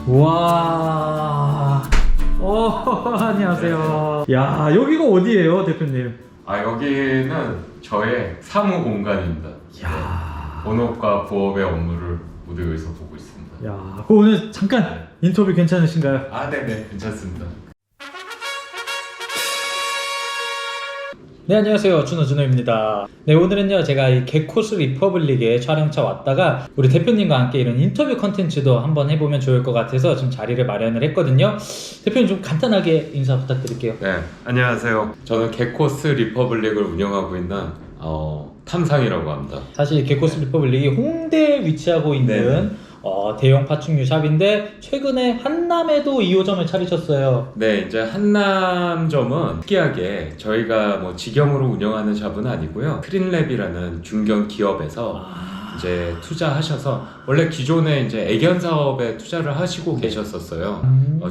와. 안녕하세요. 야, 여기가 어디예요, 대표님? 여기는 저의 사무 공간입니다. 야. 본업과 부업의 업무를 모두 여기서 보고 있습니다. 야, 오늘 잠깐 인터뷰 괜찮으신가요? 네네, 괜찮습니다. 네, 안녕하세요. 준호입니다. 네, 오늘은요, 제가 이 개코스 리퍼블릭에 촬영차 왔다가 우리 대표님과 함께 이런 인터뷰 컨텐츠도 한번 해보면 좋을 것 같아서 지금 자리를 마련을 했거든요. 대표님 좀 간단하게 인사 부탁드릴게요. 네, 안녕하세요. 저는 개코스 리퍼블릭을 운영하고 있는 탐상이라고 합니다. 사실 개코스 리퍼블릭이 홍대에 위치하고 있는 대형 파충류 샵인데 최근에 한남에도 2호점을 차리셨어요. 네, 이제 한남점은 특이하게 저희가 뭐 직영으로 운영하는 샵은 아니고요. 트린랩이라는 중견 기업에서 이제 투자하셔서 원래 기존에 이제 애견 사업에 투자를 하시고 계셨었어요.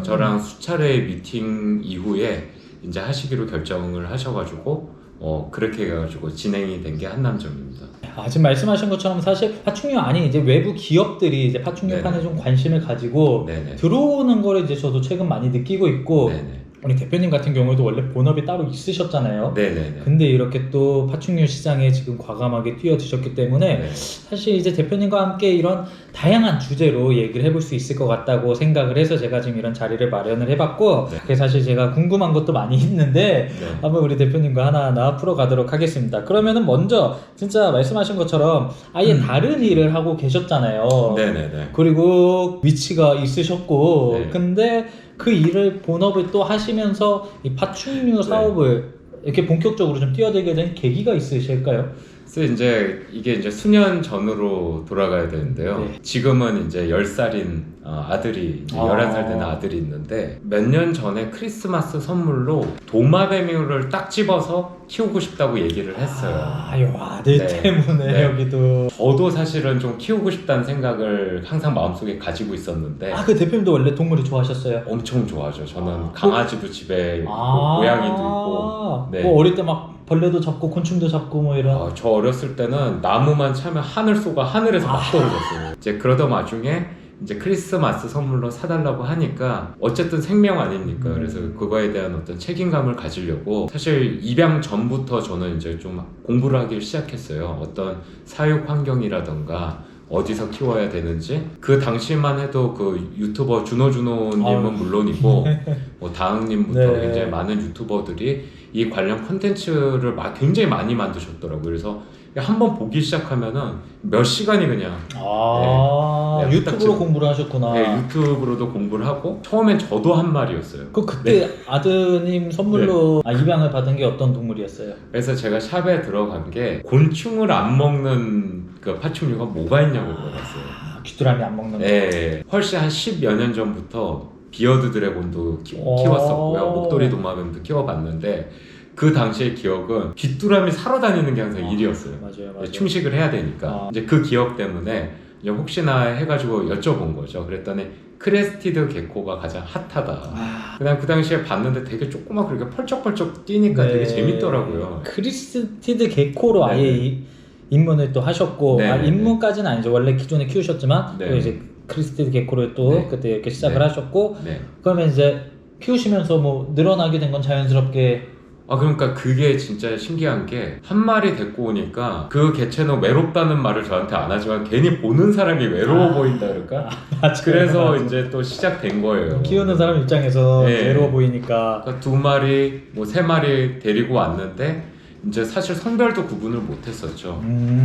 저랑 수차례 미팅 이후에 이제 하시기로 결정을 하셔가지고 그렇게 해가지고 진행이 된 게 한남점입니다. 지금 말씀하신 것처럼 사실 파충류 아닌 이제 외부 기업들이 이제 파충류판에 좀 관심을 가지고 네네. 들어오는 거를 이제 저도 최근 많이 느끼고 있고 네네. 우리 대표님 같은 경우도 원래 본업이 따로 있으셨잖아요. 네네네. 근데 이렇게 또 파충류 시장에 지금 과감하게 뛰어드셨기 때문에 네. 사실 이제 대표님과 함께 이런 다양한 주제로 얘기를 해볼 수 있을 것 같다고 생각을 해서 제가 지금 이런 자리를 마련을 해봤고 네. 그게 사실 제가 궁금한 것도 많이 있는데 네. 한번 우리 대표님과 하나하나 풀어가도록 하겠습니다. 그러면은 먼저 진짜 말씀하신 것처럼 아예 다른 일을 하고 계셨잖아요. 네네네. 그리고 위치가 있으셨고 네. 근데 그 일을 본업을 또 하시면서 이 파충류 사업을 이렇게 본격적으로 좀 뛰어들게 된 계기가 있으실까요? 그래서 이제 이게 이제 수년 전으로 돌아가야 되는데요. 네. 지금은 이제 10살인 아들이 이제 11살 되는 아들이 있는데 몇 년 전에 크리스마스 선물로 도마뱀이를 딱 집어서 키우고 싶다고 얘기를 했어요. 아들 네. 때문에 네. 여기도. 저도 사실은 좀 키우고 싶다는 생각을 항상 마음속에 가지고 있었는데 그 대표님도 원래 동물을 좋아하셨어요? 엄청 좋아하죠. 저는 강아지도 집에 있고 고양이도 있고. 네. 뭐 어릴 때 막 벌레도 잡고 곤충도 잡고 뭐 이런. 저 어렸을 때는 나무만 차면 하늘소가 하늘에서 막 떨어졌어요. 이제 그러던 와중에 이제 크리스마스 선물로 사달라고 하니까 어쨌든 생명 아닙니까? 그래서 그거에 대한 어떤 책임감을 가지려고 사실 입양 전부터 저는 이제 좀 공부를 하기 시작했어요. 어떤 사육 환경이라던가 어디서 키워야 되는지. 그 당시만 해도 그 유튜버 준호님은 물론이고 뭐 다흥님부터 네. 굉장히 많은 유튜버들이 이 관련 콘텐츠를 굉장히 많이 만드셨더라고요. 그래서 한번 보기 시작하면은 몇 시간이 그냥 네, 유튜브로 공부를 하셨구나. 네, 유튜브로도 공부를 하고 처음엔 저도 한 말이었어요. 그때 아드님 선물로 입양을 받은 게 어떤 동물이었어요? 그래서 제가 샵에 들어간 게 곤충을 안 먹는 그 파충류가 뭐가 있냐고 물어봤어요. 귀뚜라미 안 먹는 거. 네, 훨씬 한 10여 년 전부터 비어드 드래곤도 키웠었고요. 목도리 도마뱀도 키워봤는데 그 당시의 기억은 귀뚜라미 사러 다니는 게 항상 일이었어요. 맞아요. 충식을 해야 되니까. 이제 그 기억 때문에 이제 혹시나 해가지고 여쭤본 거죠. 그랬더니 크레스티드 게코가 가장 핫하다. 그냥 그 당시에 봤는데 되게 조그맣고 이렇게 펄쩍펄쩍 뛰니까 되게 재밌더라고요. 크리스티드 게코로 아예 입문을 또 하셨고 입문까지는 아니죠. 원래 기존에 키우셨지만 또 이제 크리스티드 게코를 또 그때 이렇게 시작을 하셨고 그러면 이제 키우시면서 뭐 늘어나게 된 건 자연스럽게. 그러니까 그게 진짜 신기한 게 한 마리 데리고 오니까 그 개체는 외롭다는 말을 저한테 안 하지만 괜히 보는 사람이 외로워 보인다 그럴까? 그래서 이제 또 시작된 거예요. 키우는 사람 입장에서 외로워 보이니까. 그러니까 2마리, 뭐 3마리 데리고 왔는데 이제 사실 성별도 구분을 못했었죠.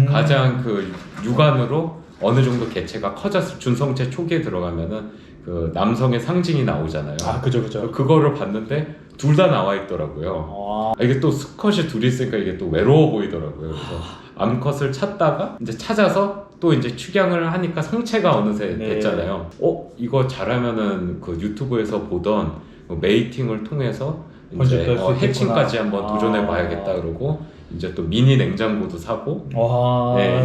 가장 그 육안으로 어느 정도 개체가 커졌을 준성체 초기에 들어가면은 그 남성의 상징이 나오잖아요. 그죠. 그거를 봤는데 둘 다 나와 있더라고요. 이게 또 수컷이 둘이 있으니까 이게 또 외로워 보이더라고요. 그래서 암컷을 찾다가 이제 찾아서 또 이제 축양을 하니까 성체가 어느새 됐잖아요. 이거 잘하면은 그 유튜브에서 보던 메이팅을 통해서 이제 해칭까지 한번 도전해 봐야겠다 그러고 이제 또 미니 냉장고도 사고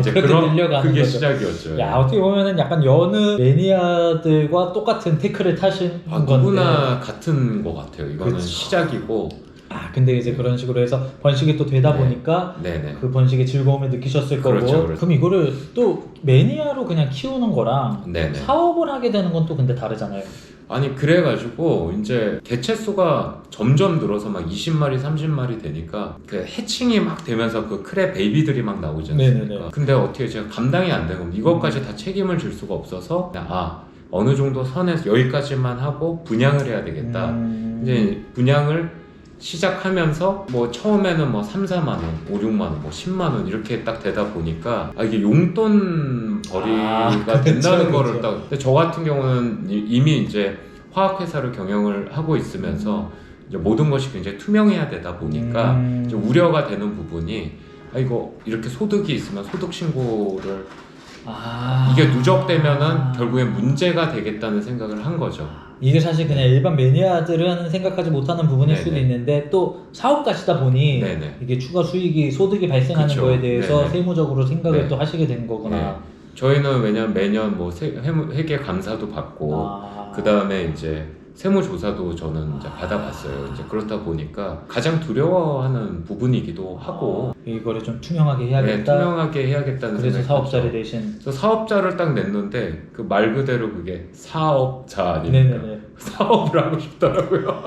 이제 그런 그게 거죠. 시작이었죠. 어떻게 보면은 약간 여느 매니아들과 똑같은 태클을 타신 건데 누구나 같은 것 같아요. 이거는 시작이고 근데 이제 그런 식으로 해서 번식이 또 되다 보니까 그 번식의 즐거움을 느끼셨을 거고. 그렇죠. 그럼 이거를 또 매니아로 그냥 키우는 거랑 사업을 하게 되는 건 또 근데 다르잖아요. 아니 그래가지고 이제 개체 수가 점점 늘어서 막 20마리 30마리 되니까 그 해칭이 막 되면서 그 크랩 베이비들이 막 나오지 않습니까? 근데 어떻게 제가 감당이 안 되고 이것까지 다 책임을 질 수가 없어서 어느 정도 선에서 여기까지만 하고 분양을 해야 되겠다. 이제 분양을 시작하면서 뭐 처음에는 뭐 3, 4만 원, 5, 6만 원, 뭐 10만 원 이렇게 딱 되다 보니까 이게 용돈 벌이가 된다는 거를 딱. 근데 저 같은 경우는 이미 이제 화학회사를 경영을 하고 있으면서 이제 모든 것이 굉장히 투명해야 되다 보니까 이제 우려가 되는 부분이 이거 이렇게 소득이 있으면 소득 신고를 이게 누적되면은 결국엔 문제가 되겠다는 생각을 한 거죠. 이게 사실 그냥 일반 매니아들은 생각하지 못하는 부분일 수도 있는데 또 사업가시다 보니 이게 추가 수익이 소득이 발생하는 거에 대해서 세무적으로 생각을 또 하시게 된 거구나. 저희는 왜냐면 매년 뭐 회계 감사도 받고 그 다음에 이제 세무조사도 저는 이제 받아봤어요. 이제 그렇다 보니까 가장 두려워하는 부분이기도 하고 이거를 좀 투명하게 해야겠다. 투명하게 해야겠다는 그래서 사업자를 내신. 그래서 사업자를 딱 냈는데 그 말 그대로 그게 사업자 아닙니까? 사업을 하고 싶더라고요.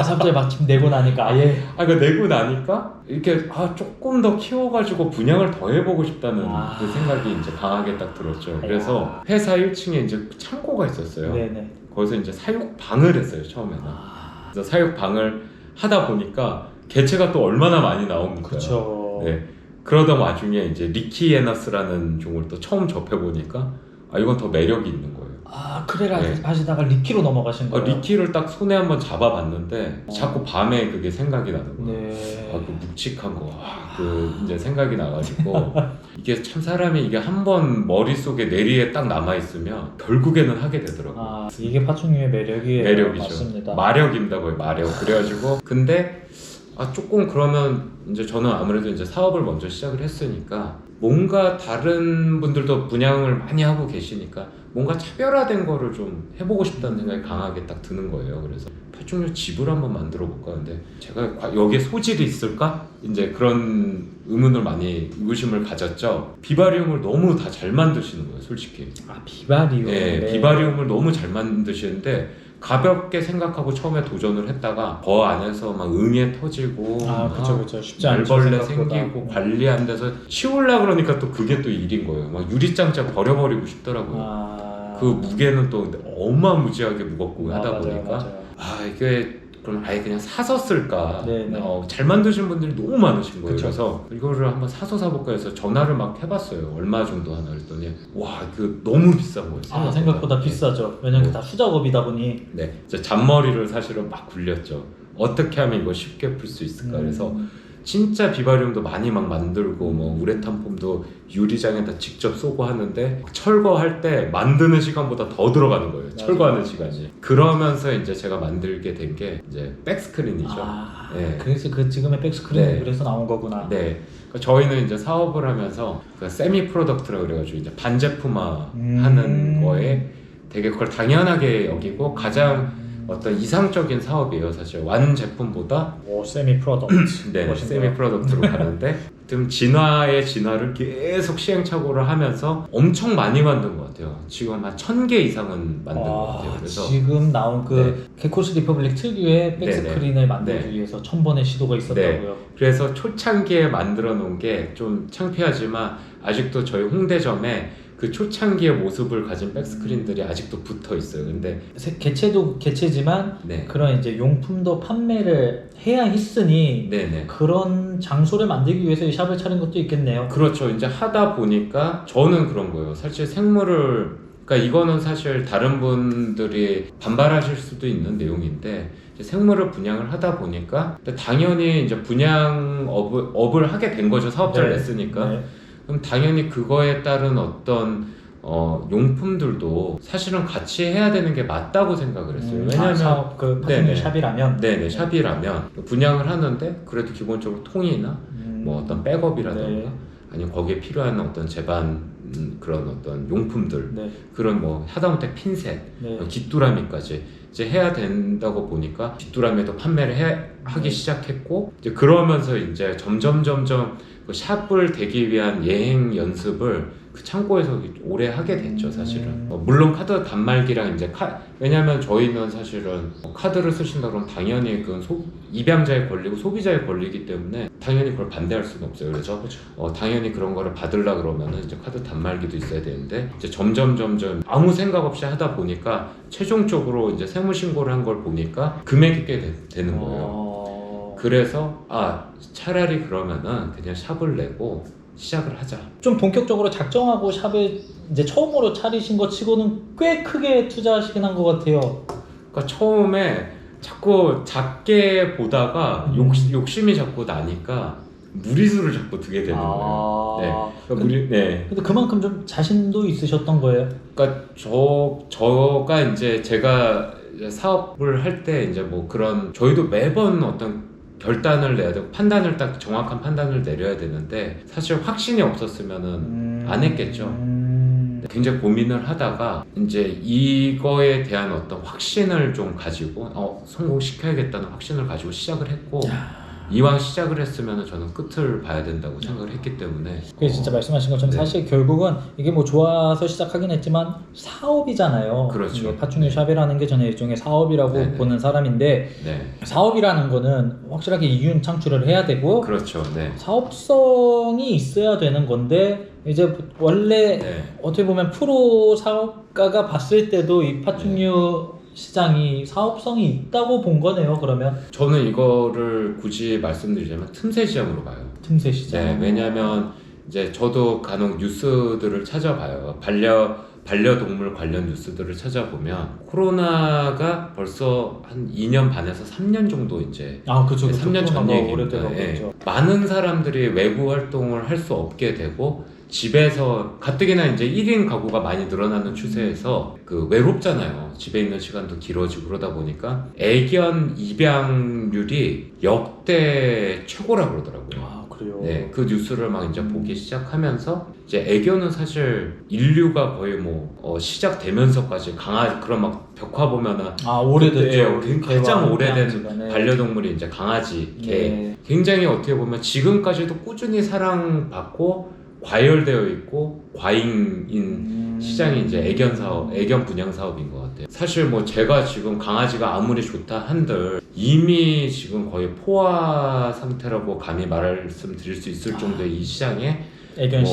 사업자를 마침 내고 나니까 아예. 그러니까 내고 나니까 이렇게 조금 더 키워가지고 분양을 더 해보고 싶다는 그 생각이 이제 강하게 딱 들었죠. 그래서 회사 1층에 이제 창고가 있었어요. 거기서 이제 사육방을 했어요 처음에는. 그래서 사육방을 하다 보니까 개체가 또 얼마나 많이 나옵니까? 그렇죠. 그러던 와중에 이제 리키에너스라는 종을 또 처음 접해보니까 이건 더 매력이 있는 거예요. 그래라 하시다가 리키로 넘어가신 거예요? 리키를 딱 손에 한번 잡아봤는데 자꾸 밤에 그게 생각이 나는 거예요. 그 묵직한 거, 이제 생각이 나가지고 이게 참 사람이 이게 한번 머릿속에 뇌리에 딱 남아있으면 결국에는 하게 되더라고요. 이게 파충류의 매력이에요. 매력이죠. 맞습니다. 마력입니다, 거의 마력. 그래가지고 근데 조금 그러면 이제 저는 아무래도 이제 사업을 먼저 시작을 했으니까 뭔가 다른 분들도 분양을 많이 하고 계시니까 뭔가 차별화된 거를 좀 해보고 싶다는 생각이 강하게 딱 드는 거예요. 그래서 파충류 집을 한번 만들어 볼까 하는데 제가 여기에 소질이 있을까? 이제 그런 의문을 많이 의구심을 가졌죠. 비바리움을 너무 다 잘 만드시는 거예요, 솔직히. 비바리움. 비바리움을 너무 잘 만드시는데 가볍게 생각하고 처음에 도전을 했다가 그 안에서 막 응애 터지고 그쵸. 쉽지 않죠. 말벌레 생기고 관리 안 돼서 치우려고 그러니까 또 그게 또 일인 거예요. 막 유리장짝 버려버리고 싶더라고요. 그 무게는 또 어마무지하게 무겁고 하다 보니까 이게 그럼 아예 그냥 사서 쓸까? 잘 만드신 분들이 너무 많으신 거예요. 그래서 이거를 한번 사서 사볼까 해서 전화를 막 해봤어요. 얼마 정도 하나 그랬더니 너무 비싼 거예요. 생각보다 비싸죠. 왜냐면 다 수작업이다 보니. 잔머리를 사실은 막 굴렸죠. 어떻게 하면 이거 쉽게 풀 수 있을까? 그래서 진짜 비바리움도 많이 막 만들고 뭐 우레탄 폼도 유리장에다 직접 쏘고 하는데 철거할 때 만드는 시간보다 더 들어가는 거예요. 철거하는 시간이. 그러면서 이제 제가 만들게 된 게 이제 백스크린이죠. 그래서 그 지금의 백스크린이 그래서 나온 거구나. 그러니까 저희는 이제 사업을 하면서 그 세미 프로덕트라 그래가지고 이제 반제품화 하는 거에 되게 그걸 당연하게 여기고 가장 어떤 이상적인 사업이에요. 사실 완 제품보다 세미 프로덕트. 세미 프로덕트로 가는데 좀 진화의 진화를 계속 시행착오를 하면서 엄청 많이 만든 것 같아요. 지금 한 1000개 이상은 만든 것 같아요. 그래서 지금 나온 개코스 리퍼블릭 특유의 백스크린을 만들기 위해서 1000번의 시도가 있었다고요. 그래서 초창기에 만들어 놓은 게 좀 창피하지만 아직도 저희 홍대점에 그 초창기의 모습을 가진 백스크린들이 아직도 붙어 있어요. 근데 개체도 개체지만 그런 이제 용품도 판매를 해야 했으니 그런 장소를 만들기 위해서 이 샵을 차린 것도 있겠네요. 그렇죠. 이제 하다 보니까 저는 그런 거예요. 사실 생물을 그러니까 이거는 사실 다른 분들이 반발하실 수도 있는 내용인데 생물을 분양을 하다 보니까 당연히 이제 분양업을 하게 된 거죠. 사업자를 냈으니까. 그럼 당연히 그거에 따른 어떤 용품들도 사실은 같이 해야 되는 게 맞다고 생각을 했어요. 왜냐하면 사업 파충류 샵이라면 샵이라면 분양을 하는데 그래도 기본적으로 통이나 뭐 어떤 백업이라든가 아니면 거기에 필요한 어떤 제반 그런 어떤 용품들 그런 뭐 하다못해 핀셋, 귀뚜라미까지 이제 해야 된다고 보니까 귀뚜라미도 판매를 하기 시작했고 이제 그러면서 이제 점점 그 샵을 대기 위한 예행 연습을 그 창고에서 오래 하게 됐죠, 사실은. 물론 카드 단말기랑 이제 왜냐면 저희는 사실은 카드를 쓰신다 그러면 당연히 그 입양자의 권리고 소비자의 권리이기 때문에 당연히 그걸 반대할 수는 없어요. 그래서 당연히 그런 거를 받으려 그러면은 이제 카드 단말기도 있어야 되는데 이제 점점 아무 생각 없이 하다 보니까 최종적으로 이제 세무신고를 한 걸 보니까 금액이 꽤 되는 거예요. 그래서 차라리 그러면은 그냥 샵을 내고 시작을 하자. 좀 본격적으로 작정하고 샵을 이제 처음으로 차리신 것 치고는 꽤 크게 투자하시긴 한 것 같아요. 그러니까 처음에 자꾸 작게 보다가 욕심이 자꾸 나니까 무리수를 자꾸 두게 되는 거예요. 네. 그러니까 근데 그만큼 좀 자신도 있으셨던 거예요? 그러니까 저가 이제 제가 사업을 할 때 이제 뭐 그런 저희도 매번 어떤 결단을 내야 되고 딱 정확한 판단을 내려야 되는데 사실 확신이 없었으면은 안 했겠죠. 굉장히 고민을 하다가 이제 이거에 대한 어떤 확신을 좀 가지고 성공시켜야겠다는 확신을 가지고 시작을 했고 이왕 시작을 했으면 저는 끝을 봐야 된다고 생각을 했기 때문에 그게 진짜 말씀하신 것처럼 사실 결국은 이게 뭐 좋아서 시작하긴 했지만 사업이잖아요. 그렇죠. 파충류 샵이라는 게 저는 일종의 사업이라고 보는 사람인데 사업이라는 거는 확실하게 이윤 창출을 해야 되고 그렇죠. 사업성이 있어야 되는 건데 이제 원래 어떻게 보면 프로 사업가가 봤을 때도 이 파충류 시장이 사업성이 있다고 본 거네요. 그러면 저는 이거를 굳이 말씀드리자면 틈새 시장으로 봐요. 틈새 시장. 왜냐하면 이제 저도 간혹 뉴스들을 찾아봐요. 반려동물 관련 뉴스들을 찾아보면 코로나가 벌써 한 2년 반에서 3년 정도 이제 그쵸. 3년 전 얘기입니다. 그렇죠. 많은 사람들이 외부 활동을 할 수 없게 되고 집에서 가뜩이나 이제 1인 가구가 많이 늘어나는 추세에서 그 외롭잖아요. 집에 있는 시간도 길어지고 그러다 보니까 애견 입양률이 역대 최고라고 그러더라고요. 그래요? 그 뉴스를 막 이제 보기 시작하면서 이제 애견은 사실 인류가 거의 시작되면서까지 그런 막 벽화 보면은 오래됐죠. 가장 오래된 반려동물이 이제 강아지, 개. 굉장히 어떻게 보면 지금까지도 꾸준히 사랑받고 과열되어 있고 과잉인 시장이 이제 애견 분양 사업인 것 같아요. 사실 제가 지금 강아지가 아무리 좋다 한들 이미 지금 거의 포화 상태라고 감히 말씀드릴 수 있을 정도의 이 시장에 애견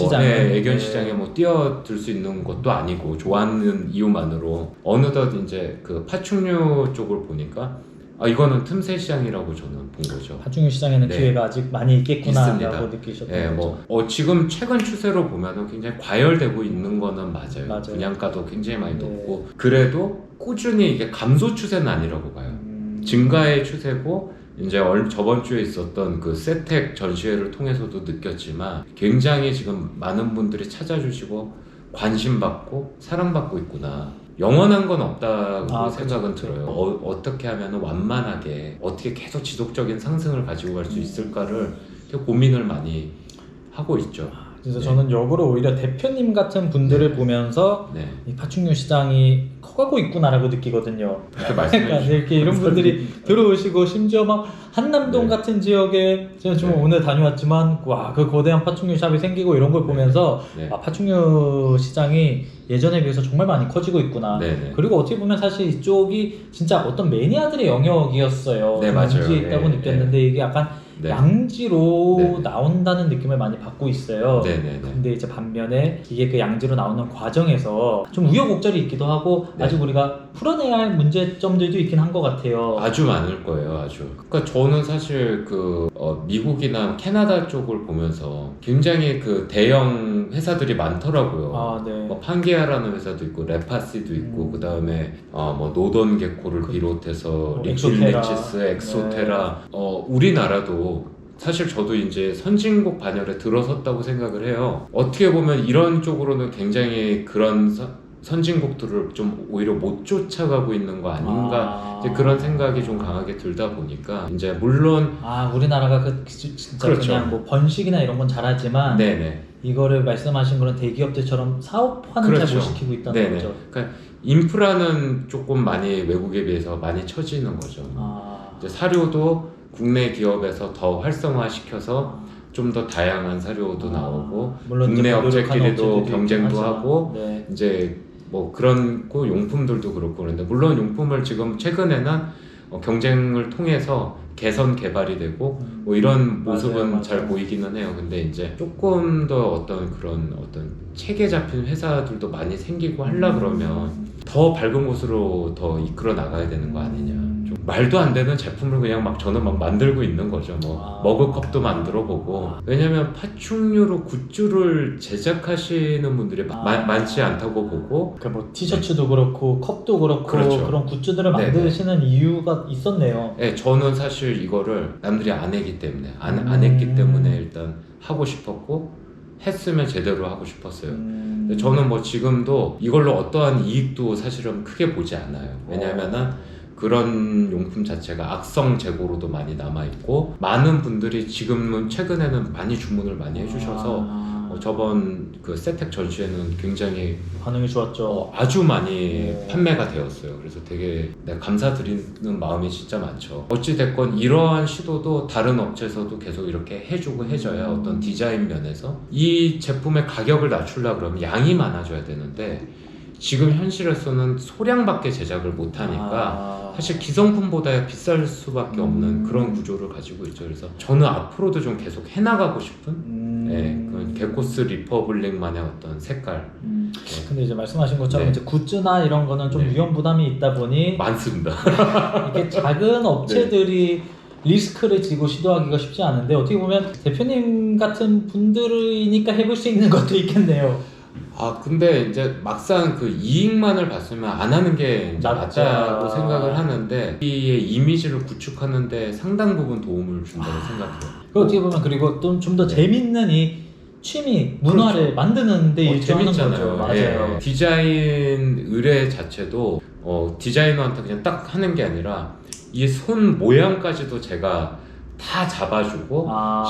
시장에 뛰어들 수 있는 것도 아니고 좋아하는 이유만으로 어느덧 이제 그 파충류 쪽을 보니까 이거는 틈새 시장이라고 저는 본 거죠. 파충류 시장에는 기회가 아직 많이 있겠구나라고 느끼셨던 거죠. 지금 최근 추세로 보면은 굉장히 과열되고 있는 거는 맞아요. 분양가도 굉장히 많이 높고 그래도 꾸준히 이게 감소 추세는 아니라고 봐요. 증가의 추세고 이제 저번 주에 있었던 그 세텍 전시회를 통해서도 느꼈지만 굉장히 지금 많은 분들이 찾아주시고 관심받고 사랑받고 있구나. 영원한 건 없다고 생각은 들어요. 어떻게 하면 완만하게 어떻게 계속 지속적인 상승을 가지고 갈 수 있을까를 되게 고민을 많이 하고 있죠. 그래서 저는 역으로 오히려 대표님 같은 분들을 보면서 이 파충류 시장이 커가고 있구나라고 느끼거든요. 그러니까 이렇게 이런 분들이 들어오시고 심지어 막 한남동 같은 지역에 제가 좀 오늘 다녀왔지만 그 거대한 파충류 샵이 생기고 이런 걸 보면서 파충류 시장이 예전에 비해서 정말 많이 커지고 있구나. 그리고 어떻게 보면 사실 이쪽이 진짜 어떤 매니아들의 영역이었어요. 양지에 있다고 느꼈는데 이게 약간 양지로 나온다는 느낌을 많이 받고 있어요. 근데 이제 반면에 이게 그 양지로 나오는 과정에서 좀 우여곡절이 있기도 하고 아직 우리가 풀어내야 할 문제점들도 있긴 한 것 같아요. 아주 많을 거예요. 아주. 그러니까 저는 사실 미국이나 캐나다 쪽을 보면서 굉장히 그 대형 회사들이 많더라고요. 판게아라는 회사도 있고 레파시도 있고 그 다음에 노던 게코를 비롯해서 리필리치스, 엑소테라, 우리나라도 사실 저도 이제 선진국 반열에 들어섰다고 생각을 해요. 어떻게 보면 이런 쪽으로는 굉장히 그런 선진국들을 좀 오히려 못 쫓아가고 있는 거 아닌가 이제 그런 생각이 좀 강하게 들다 보니까 이제 물론 우리나라가 진짜 그냥 번식이나 이런 건 잘하지만 이거를 말씀하신 그런 대기업들처럼 사업화는 잘 못 시키고 있다는 거죠. 그러니까 인프라는 조금 많이 외국에 비해서 많이 처지는 거죠. 이제 사료도 국내 기업에서 더 활성화시켜서 좀 더 다양한 사료도 나오고 물론 국내 이제 업체끼리도 경쟁도 하지만, 하고 네. 이제 뭐 그런 거 용품들도 그렇고 그런데 물론 용품을 지금 최근에는 경쟁을 통해서 개선 개발이 되고 뭐 이런 모습은 맞아요. 잘 보이기는 해요. 근데 이제 조금 더 어떤 그런 어떤 체계 잡힌 회사들도 많이 생기고 하려 그러면 더 밝은 곳으로 더 이끌어 나가야 되는 거 아니냐. 좀 말도 안 되는 제품을 그냥 막 저는 막 만들고 있는 거죠. 뭐 머그컵도 만들어 보고. 왜냐면 파충류로 굿즈를 제작하시는 분들이 많지 않다고 보고. 그러니까 뭐 티셔츠도 그렇고 컵도 그렇고 그렇죠. 그런 굿즈들을 만드시는 이유가 있었네요. 네, 저는 사실 이거를 남들이 안 했기 때문에 안 했기 때문에 일단 하고 싶었고 했으면 제대로 하고 싶었어요. 근데 저는 뭐 지금도 이걸로 어떠한 이익도 사실은 크게 보지 않아요. 왜냐면은 그런 용품 자체가 악성 재고로도 많이 남아있고 많은 분들이 지금은 최근에는 많이 주문을 많이 해주셔서 저번 그 세텍 전시회는 굉장히 반응이 좋았죠. 아주 많이 판매가 되었어요. 그래서 되게 감사드리는 마음이 진짜 많죠. 어찌됐건 이러한 시도도 다른 업체에서도 계속 이렇게 해주고 해줘야 어떤 디자인 면에서 이 제품의 가격을 낮추려고 그러면 양이 많아져야 되는데 지금 현실에서는 소량밖에 제작을 못하니까 사실 기성품보다 비쌀 수밖에 없는 그런 구조를 가지고 있죠. 그래서 저는 앞으로도 좀 계속 해나가고 싶은 그런 게코스 리퍼블릭만의 어떤 색깔. 근데 이제 말씀하신 것처럼 네. 이제 굿즈나 이런 거는 좀 위험 부담이 있다 보니 많습니다. 이게 작은 업체들이 리스크를 지고 시도하기가 쉽지 않은데 어떻게 보면 대표님 같은 분들이니까 해볼 수 있는 것도 있겠네요. 근데 이제 막상 그 이익만을 봤으면 안 하는 게 이제 맞다고 생각을 하는데 이 이미지를 구축하는데 상당 부분 도움을 준다고 생각해요. 어떻게 보면 그리고 또 좀 더 재밌는 이 취미, 문화를 그렇죠. 만드는 데 일조하는 거죠. 재밌잖아요. 맞아요. 디자인 의뢰 자체도 디자이너한테 그냥 딱 하는 게 아니라 이 손 모양까지도 제가 다 잡아주고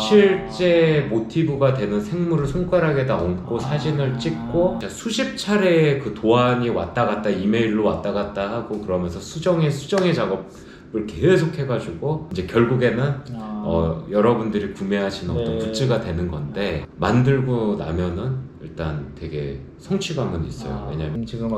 실제 모티브가 되는 생물을 손가락에다 얹고 사진을 찍고 수십 차례 그 도안이 왔다 갔다 이메일로 왔다 갔다 하고 그러면서 수정의 작업을 계속 해가지고 이제 결국에는 여러분들이 구매하시는 어떤 굿즈가 되는 건데 만들고 나면은 일단 되게 성취감은 있어요. 왜냐면 지금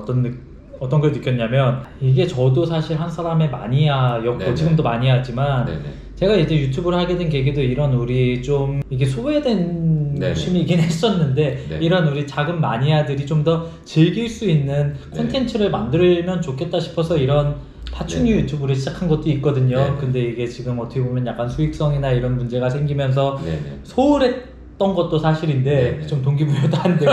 어떤 걸 느꼈냐면 이게 저도 사실 한 사람의 마니아였고 네네. 지금도 마니아지만 네네. 제가 이제 유튜브를 하게 된 계기도 이런 우리 좀 이게 소외된 네네. 취미이긴 했었는데 네. 이런 우리 작은 마니아들이 좀 더 즐길 수 있는 콘텐츠를 만들면 좋겠다 싶어서 이런 파충류 유튜브를 시작한 것도 있거든요. 네네. 근데 이게 지금 어떻게 보면 약간 수익성이나 이런 문제가 생기면서 네네. 소홀했던 것도 사실인데 네네. 좀 동기부여도 안 되고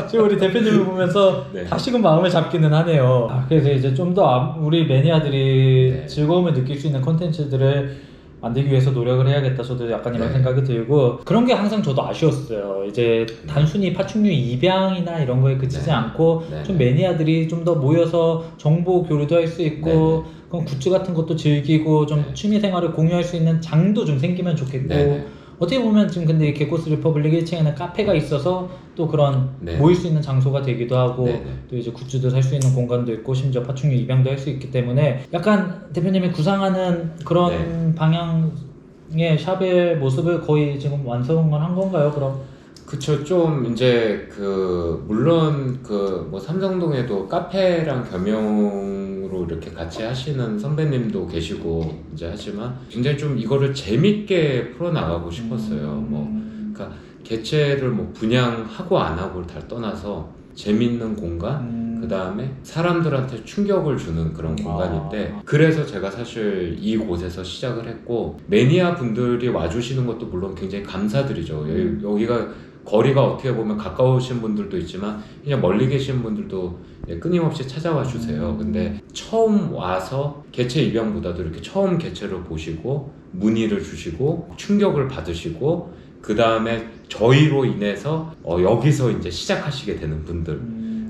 지금 우리 대표님을 보면서 네. 다시금 마음을 잡기는 하네요. 그래서 이제 좀 더 우리 매니아들이 즐거움을 느낄 수 있는 콘텐츠들을 만들기 위해서 노력을 해야겠다. 저도 약간 이런 생각이 들고 그런 게 항상 저도 아쉬웠어요. 이제 단순히 파충류 입양이나 이런 거에 그치지 않고 좀 매니아들이 좀 더 모여서 정보 교류도 할 수 있고 그런 굿즈 같은 것도 즐기고 좀 취미 생활을 공유할 수 있는 장도 좀 생기면 좋겠고 어떻게 보면 지금 근데 이 게코스 리퍼블릭 1층에는 카페가 있어서 또 그런 모일 수 있는 장소가 되기도 하고 또 이제 굿즈도 살 수 있는 공간도 있고 심지어 파충류 입양도 할 수 있기 때문에 약간 대표님이 구상하는 그런 방향의 샵의 모습을 거의 지금 완성을 한 건가요? 그럼? 그쵸. 좀 이제 물론 뭐 삼성동에도 카페랑 겸용으로 이렇게 같이 하시는 선배님도 계시고 이제 하지만 굉장히 좀 이거를 재밌게 풀어나가고 싶었어요. 그러니까 개체를 뭐 분양하고 안 하고를 다 떠나서 재밌는 공간, 그 다음에 사람들한테 충격을 주는 그런 공간인데 그래서 제가 사실 이곳에서 시작을 했고 매니아 분들이 와주시는 것도 물론 굉장히 감사드리죠. 여기가 거리가 어떻게 보면 가까우신 분들도 있지만 그냥 멀리 계신 분들도 끊임없이 찾아와 주세요. 근데 처음 와서 개체 입양보다도 이렇게 처음 개체를 보시고 문의를 주시고 충격을 받으시고 그 다음에 저희로 인해서 여기서 이제 시작하시게 되는 분들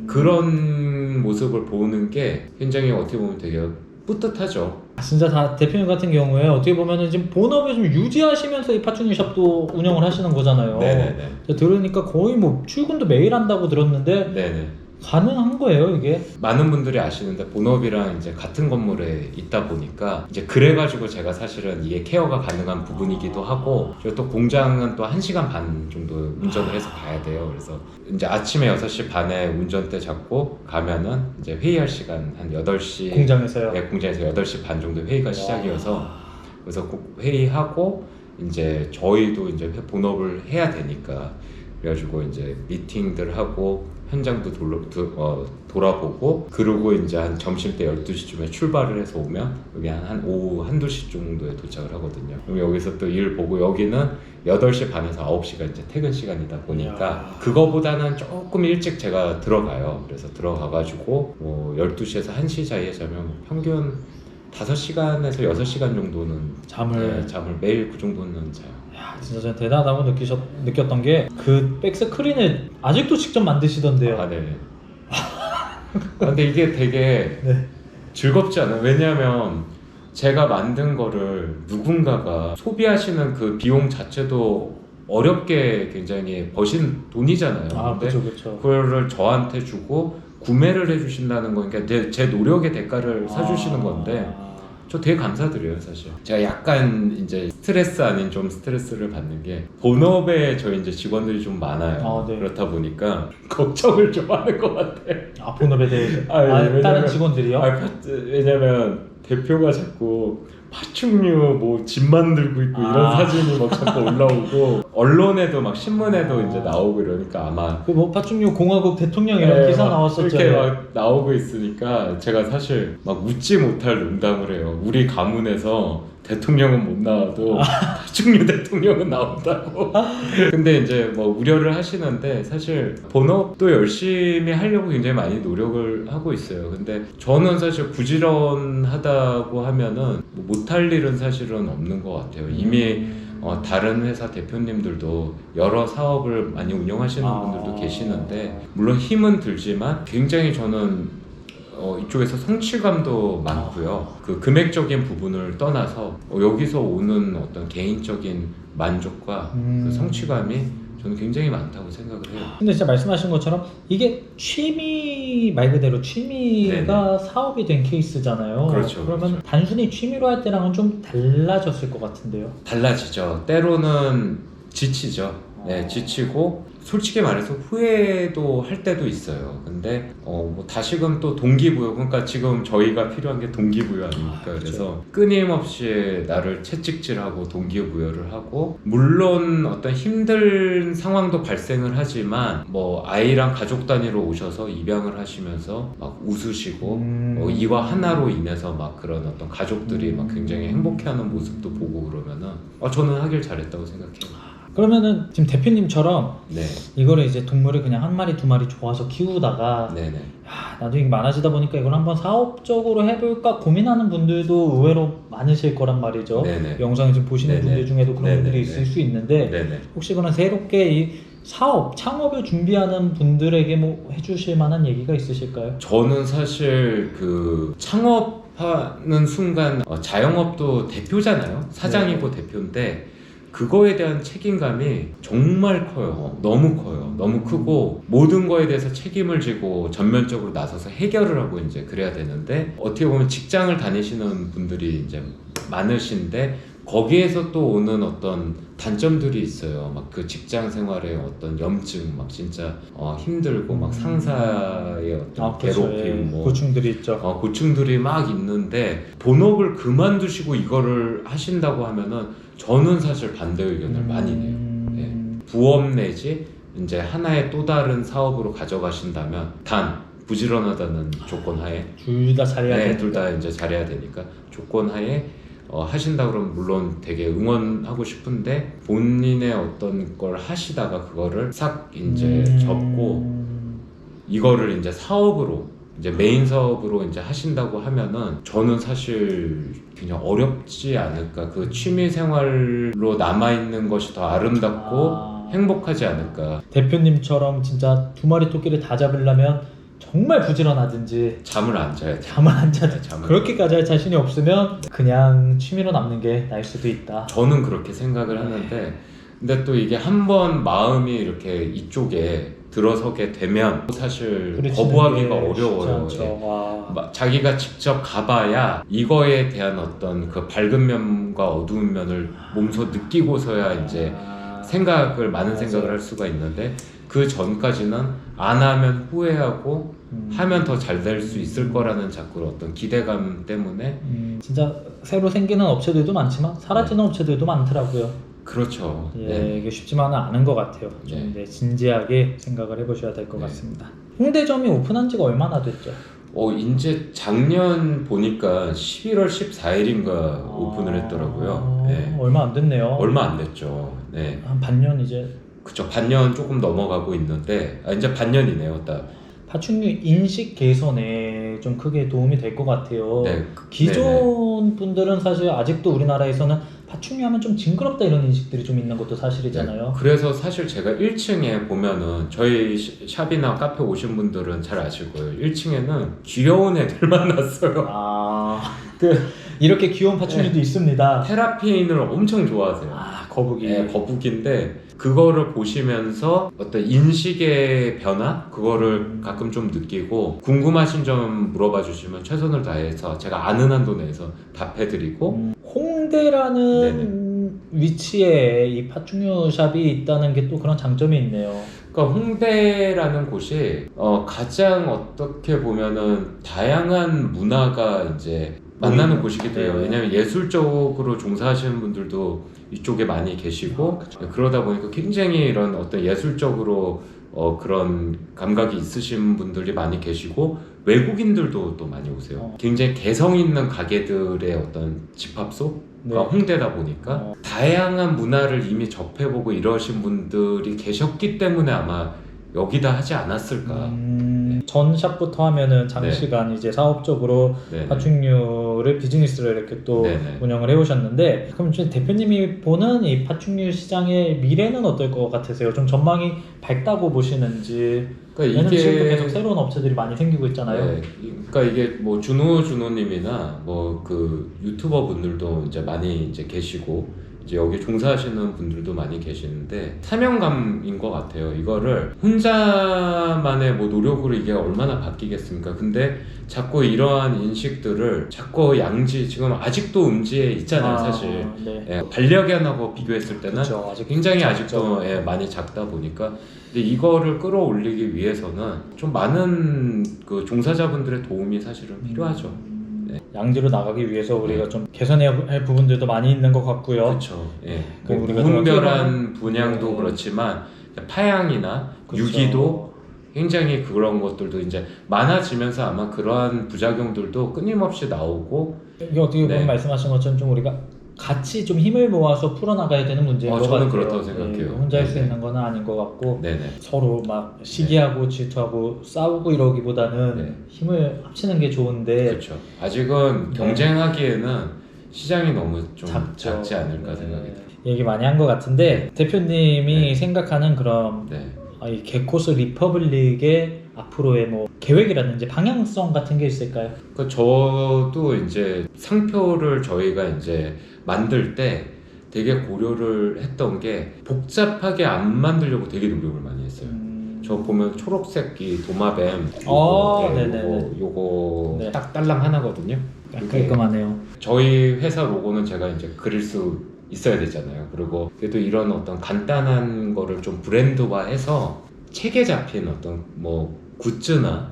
그런 모습을 보는 게 굉장히 어떻게 보면 되게 뿌듯하죠. 진짜 다 대표님 같은 경우에 어떻게 보면은 지금 본업을 좀 유지하시면서 이 파충류 샵도 운영을 하시는 거잖아요. 네네네. 들으니까 거의 뭐 출근도 매일 한다고 들었는데 가능한 거예요, 이게? 많은 분들이 아시는데 본업이랑 이제 같은 건물에 있다 보니까 이제 그래가지고 제가 사실은 이게 케어가 가능한 부분이기도 하고, 그리고 또 공장은 또 1시간 반 정도 운전을 해서 가야 돼요. 그래서 이제 아침에 6시 반에 운전대 잡고 가면은 이제 회의할 시간 한 8시 공장에서요? 네, 공장에서 8시 반 정도 회의가 시작이어서, 그래서 꼭 회의하고 이제 저희도 이제 본업을 해야 되니까, 그래가지고 이제 미팅들 하고 현장도 돌아보고, 그리고 이제 한 점심때 12시쯤에 출발을 해서 오면 여기 한 오후 1-2시 정도에 도착을 하거든요. 그럼 여기서 또 일 보고, 여기는 8시 반에서 9시가 이제 퇴근 시간이다 보니까 그거보다는 조금 일찍 제가 들어가요. 그래서 들어가가지고 뭐 12시에서 1시 사이에 자면 평균 5시간에서 6시간 정도는 잠을 매일 그 정도는 자요. 야, 진짜 저는 대단하다고 느꼈던 게 그 백스크린을 아직도 직접 만드시던데요. 아, 네. 근데 이게 되게 네. 즐겁지 않아요? 왜냐하면 제가 만든 거를 누군가가 소비하시는 그 비용 자체도 어렵게 굉장히 버신 돈이잖아요. 아, 근데 그렇죠. 그거를 저한테 주고 구매를 해주신다는 거니까 제 노력의 대가를 사주시는 건데, 저 되게 감사드려요, 사실. 제가 약간 이제 스트레스 아닌 좀 스트레스를 받는 게, 본업에 저희 이제 직원들이 좀 많아요. 네. 그렇다 보니까 걱정을 좀 하는 것 같아. 본업에 대해서. 왜냐면, 다른 직원들이요? 왜냐면 대표가 자꾸 파충류 뭐 집 만들고 있고 이런 사진이 막 자꾸 올라오고, 언론에도 막 신문에도 이제 나오고 이러니까 아마 그 뭐 파충류 공화국 대통령 이런 기사 나왔었죠. 이렇게 막 나오고 있으니까 제가 사실 막 웃지 못할 농담을 해요. 우리 가문에서 대통령은 못 나와도 파충류 대통령은 나온다고. 근데 이제 뭐 우려를 하시는데, 사실 본업도 열심히 하려고 굉장히 많이 노력을 하고 있어요. 근데 저는 사실 부지런하다고 하면은 뭐 못할 일은 사실은 없는 것 같아요. 이미 다른 회사 대표님들도 여러 사업을 많이 운영하시는 분들도 계시는데, 물론 힘은 들지만 굉장히 저는 이쪽에서 성취감도 많고요. 그 금액적인 부분을 떠나서 여기서 오는 어떤 개인적인 만족과 그 성취감이 저는 굉장히 많다고 생각을 해요. 근데 진짜 말씀하신 것처럼 이게 취미, 말 그대로 취미가 네네. 사업이 된 케이스잖아요. 그렇죠. 그러면 그렇죠. 단순히 취미로 할 때랑은 좀 달라졌을 것 같은데요. 달라지죠. 때로는 지치죠. 네, 지치고 솔직히 말해서 후회도 할 때도 있어요. 근데 뭐 다시금 또 동기부여, 그러니까 지금 저희가 필요한 게 동기부여 아닙니까? 그래서 끊임없이 나를 채찍질하고 동기부여를 하고, 물론 어떤 힘든 상황도 발생을 하지만 뭐 아이랑 가족 단위로 오셔서 입양을 하시면서 막 웃으시고 이와 하나로 인해서 막 그런 어떤 가족들이 막 굉장히 행복해하는 모습도 보고 그러면은 저는 하길 잘했다고 생각해요. 그러면은 지금 대표님처럼 네. 이거를 이제 동물을 그냥 1마리 2마리 좋아서 키우다가 네네. 나중에 많아지다 보니까 이걸 한번 사업적으로 해볼까 고민하는 분들도 의외로 많으실 거란 말이죠. 네네. 영상을 지금 보시는 네네. 분들 중에도 그런 네네. 분들이 있을 수 있는데, 네네. 혹시 그런 새롭게 이 창업을 준비하는 분들에게 뭐 해주실 만한 얘기가 있으실까요? 저는 사실 그 창업하는 순간 자영업도 대표잖아요. 사장이고 대표인데, 그거에 대한 책임감이 정말 커요. 너무 커요. 너무 크고, 모든 거에 대해서 책임을 지고 전면적으로 나서서 해결을 하고 이제 그래야 되는데, 어떻게 보면 직장을 다니시는 분들이 이제 많으신데, 거기에서 또 오는 어떤 단점들이 있어요. 막 그 직장 생활의 어떤 염증, 막 진짜 힘들고, 막 상사의 어떤 괴롭힘, 뭐 고충들이 있죠. 고충들이 막 있는데, 본업을 그만두시고 이거를 하신다고 하면은 저는 사실 반대 의견을 많이 내요. 네. 부업 내지 이제 하나의 또 다른 사업으로 가져가신다면, 단 부지런하다는 조건 하에, 둘 다 잘해야 되니까. 둘 다 이제 잘해야 되니까 조건 하에 하신다 그러면 물론 되게 응원하고 싶은데, 본인의 어떤 걸 하시다가 그거를 싹 이제 접고 이거를 이제 사업으로, 이제 메인 사업으로 이제 하신다고 하면은 저는 사실 그냥 어렵지 않을까. 그 취미 생활로 남아있는 것이 더 아름답고 행복하지 않을까. 대표님처럼 진짜 2마리 토끼를 다 잡으려면 정말 부지런하든지 잠을 안 자야 돼. 잠을 안 자든 그렇게까지 할 자신이 없으면 그냥 취미로 남는 게 나을 수도 있다. 저는 그렇게 생각을 하는데, 근데 또 이게 한번 마음이 이렇게 이쪽에 들어서게 되면 사실 부딪히는 거부하기가 게 쉽지 어려워요. 않죠. 예. 와. 자기가 직접 가봐야 이거에 대한 어떤 그 밝은 면과 어두운 면을 몸소 느끼고서야 이제 생각을 많은 맞아요. 생각을 할 수가 있는데 그 전까지는 안 하면 후회하고 하면 더 잘 될 수 있을 거라는 자꾸 어떤 기대감 때문에 진짜 새로 생기는 업체들도 많지만 사라지는 업체들도 많더라고요. 그렇죠. 예, 네. 이게 쉽지만은 않은 것 같아요. 좀 네. 진지하게 생각을 해보셔야 될 것 네. 같습니다. 홍대점이 오픈한 지가 얼마나 됐죠? 이제 작년 보니까 11월 14일인가 오픈을 했더라고요. 네. 얼마 안 됐네요. 얼마 안 됐죠. 네. 한 반년 이제. 그쵸. 반년 조금 넘어가고 있는데 이제 반년이네요. 딱. 파충류 인식 개선에 좀 크게 도움이 될 것 같아요. 네. 기존 분들은 사실 아직도 우리나라에서는 파충류 하면 좀 징그럽다 이런 인식들이 좀 있는 것도 사실이잖아요. 네. 그래서 사실 제가 1층에 보면은 저희 샵이나 카페 오신 분들은 잘 아실 거예요. 1층에는 귀여운 애들 만났어요. 이렇게 귀여운 파충류도 있습니다. 테라피인을 엄청 좋아하세요. 거북이. 네, 거북인데 그거를 보시면서 어떤 인식의 변화? 그거를 가끔 좀 느끼고 궁금하신 점 물어봐 주시면 최선을 다해서 제가 아는 한도 내에서 답해드리고 홍대라는 위치에 이 파충류 샵이 있다는 게 또 그런 장점이 있네요. 그러니까 홍대라는 곳이 가장 어떻게 보면은 다양한 문화가 이제 만나는 곳이기도 해요. 왜냐면 예술적으로 종사하시는 분들도 이쪽에 많이 계시고 그러다 보니까 굉장히 이런 어떤 예술적으로 그런 감각이 있으신 분들이 많이 계시고 외국인들도 또 많이 오세요. 굉장히 개성 있는 가게들의 어떤 집합소가 홍대다 보니까 다양한 문화를 이미 접해보고 이러신 분들이 계셨기 때문에 아마 여기다 하지 않았을까. 전 샵부터 하면은 장시간 이제 사업적으로 파충류를 비즈니스를 이렇게 또 운영을 해오셨는데, 그럼 지금 대표님이 보는 이 파충류 시장의 미래는 어떨 것 같으세요? 좀 전망이 밝다고 보시는지. 그러니까 이게 지금도 계속 새로운 업체들이 많이 생기고 있잖아요. 그러니까 이게 뭐 준호님이나 뭐 그 유튜버 분들도 이제 많이 이제 계시고. 이제 여기 종사하시는 분들도 많이 계시는데 사명감인 것 같아요. 이거를 혼자만의 뭐 노력으로 이게 얼마나 바뀌겠습니까? 근데 자꾸 이러한 인식들을 자꾸 양지 지금 아직도 음지에 있잖아요, 사실. 반려견하고 비교했을 때는 굉장히 아직도 많이 작다 보니까. 근데 이거를 끌어올리기 위해서는 좀 많은 그 종사자분들의 도움이 사실은 필요하죠. 양지로 나가기 위해서 우리가 좀 개선해야 할 부분들도 많이 있는 것 같고요. 그렇죠. 뭐 무분별한 분양도 그렇지만 파양이나 유기도 굉장히 그런 것들도 이제 많아지면서 아마 그러한 부작용들도 끊임없이 나오고. 이게 어떻게 보면 말씀하신 것처럼 좀 우리가 같이 좀 힘을 모아서 풀어나가야 되는 문제인 것 같아요. 저는 그렇다고 생각해요. 혼자 할 수 있는 건 아닌 것 같고 서로 막 시기하고 질투하고 싸우고 이러기보다는 힘을 합치는 게 좋은데. 그렇죠. 아직은 경쟁하기에는 시장이 너무 좀 작지 않을까 생각이 들어요. 얘기 많이 한 것 같은데 대표님이 생각하는 그런 이 개코스 리퍼블릭의 앞으로의 뭐 계획이라든지 방향성 같은 게 있을까요? 그러니까 저도 이제 상표를 저희가 이제 만들 때 되게 고려를 했던 게 복잡하게 안 만들려고 되게 노력을 많이 했어요. 저 보면 초록색 이 도마뱀 요거 딱 딸랑 하나거든요. 깔끔하네요. 저희 회사 로고는 제가 이제 그릴 수 있어야 되잖아요. 그리고 그래도 이런 어떤 간단한 거를 좀 브랜드화해서 책에 잡힌 어떤 뭐 굿즈나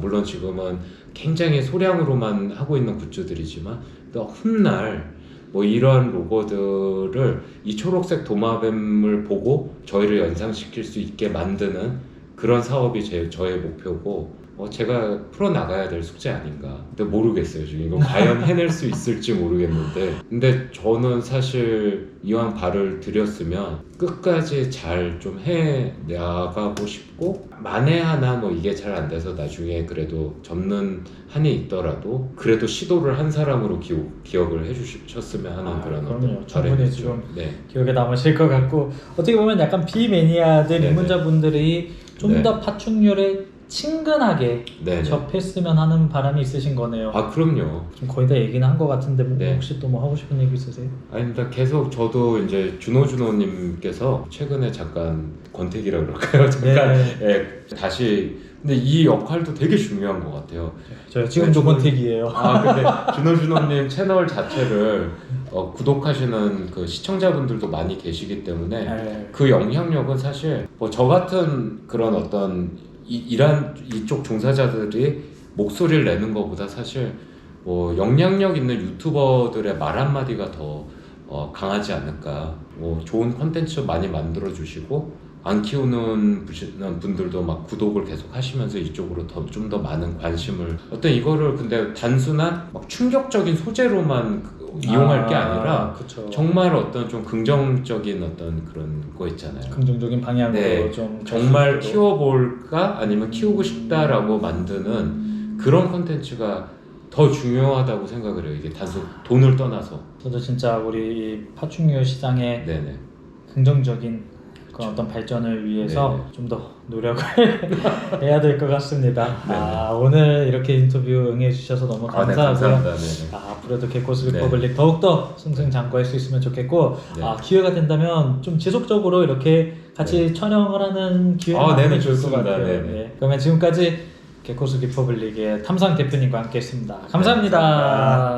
물론 지금은 굉장히 소량으로만 하고 있는 굿즈들이지만 또 훗날 뭐 이러한 로고들을 이 초록색 도마뱀을 보고 저희를 연상시킬 수 있게 만드는 그런 사업이 저의 목표고 제가 풀어나가야 될 숙제 아닌가. 근데 모르겠어요. 지금 이거 과연 해낼 수 있을지 모르겠는데 근데 저는 사실 이왕 발을 들였으면 끝까지 잘 좀 해나가고 싶고 만에 하나 뭐 이게 잘 안 돼서 나중에 그래도 접는 한이 있더라도 그래도 시도를 한 사람으로 기억을 해주셨으면 하는 그런 어떤 충분히 지금 기억에 남으실 것 같고 어떻게 보면 약간 비매니아들 입문자분들이 좀 더 파충류를 친근하게 네네. 접했으면 하는 바람이 있으신 거네요. 아 그럼요. 좀 거의 다 얘기는 한 것 같은데 뭐 네. 혹시 또 뭐 하고 싶은 얘기 있으세요? 아닙니다. 계속 저도 이제 준호님께서 최근에 잠깐 권태기라 그럴까요? 잠깐 예, 다시 근데 이 역할도 되게 중요한 것 같아요. 저 지금도 권태기예요. 아 근데 준호님 채널 자체를 구독하시는 그 시청자분들도 많이 계시기 때문에 그 영향력은 사실 뭐 저 같은 그런 어떤 이쪽 종사자들이 목소리를 내는 것보다 사실 뭐 영향력 있는 유튜버들의 말 한마디가 더 강하지 않을까. 뭐 좋은 콘텐츠 많이 만들어 주시고 안 키우는 분들도 막 구독을 계속 하시면서 이쪽으로 좀 더 많은 관심을 어떤 이거를 근데 단순한 막 충격적인 소재로만 이용할 게 아니라 그쵸. 정말 어떤 좀 긍정적인 어떤 그런 거 있잖아요. 긍정적인 방향으로 좀 정말 키워볼까 아니면 키우고 싶다라고 만드는 그런 콘텐츠가 더 중요하다고 생각을 해요. 이게 단순 돈을 떠나서. 저도 진짜 우리 파충류 시장의 네네. 긍정적인 그런 어떤 발전을 위해서 좀 더 노력을 해야 될 것 같습니다. 오늘 이렇게 인터뷰 응해주셔서 너무 감사하고요. 감사합니다. 앞으로도 개코스 리퍼블릭 더욱더 승승장구할 수 있으면 좋겠고 기회가 된다면 좀 지속적으로 이렇게 같이 촬영을 하는 기회가 많으면 좋을 것 같아요. 그러면 지금까지 개코스 리퍼블릭의 탐상 대표님과 함께했습니다. 감사합니다.